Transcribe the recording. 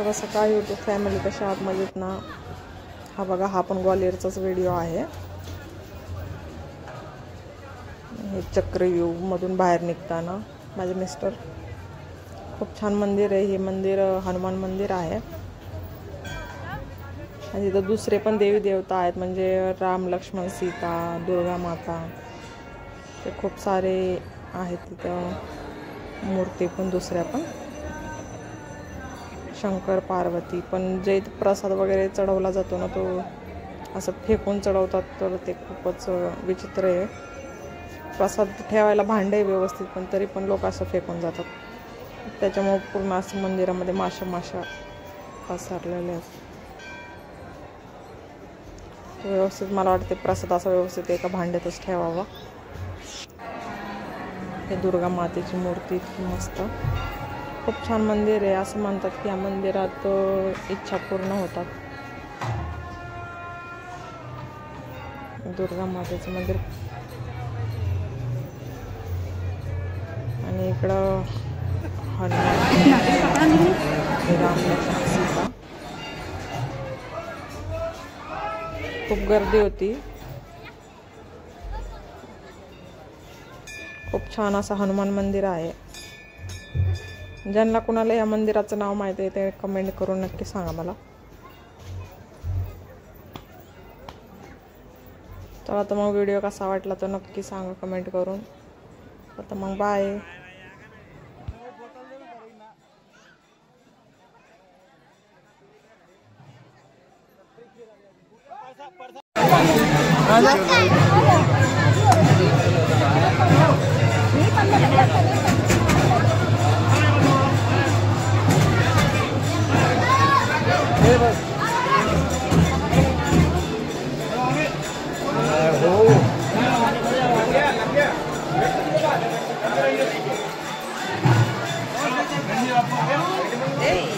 तर सकाळी YouTube family कशा आहात मजेत ना. हा बघा, हा पण ग्वालियरचाच व्हिडिओ आहे. हे चक्रव्यूह मधून बाहेर निघताना माझे मिस्टर. खूप छान मंदिर आहे. हे मंदिर हनुमान मंदिर आहे आणि इथं दुसरे पण देवी देवता आहेत, म्हणजे राम लक्ष्मण सीता दुर्गा माता, ते खूप सारे आहेत तिथं. मूर्ती पण दुसऱ्या पण शंकर पार्वती पण. जे प्रसाद वगैरे चढवला जातो ना, तो असं फेकून चढवतात, तर ते खूपच विचित्र आहे. प्रसाद ठेवायला भांडे व्यवस्थित, पण तरी पण लोक असं फेकून जातात. त्याच्यामुळे पूर्ण असं मंदिरामध्ये माशा पसरलेले आहेत. व्यवस्थित मला वाटते प्रसाद असा व्यवस्थित एका भांड्यातच ठेवावा. हे दुर्गा मातेची मूर्ती इतकी मस्त, खूप छान मंदिर आहे. असं म्हणतात की या मंदिरात इच्छा पूर्ण होतात. दुर्गा मातेचं मंदिर. आणि इकडं हनुमान, राम लक्ष्मण सीता. खूप गर्दी होती. खूप छान असं हनुमान मंदिर आहे. ज्यांना कुणाला या मंदिराचं नाव माहिती आहे ते कमेंट करून नक्की सांगा मला. तर आता मग व्हिडिओ कसा वाटला तर नक्की सांगा कमेंट करून. आता मग बाय. Hey.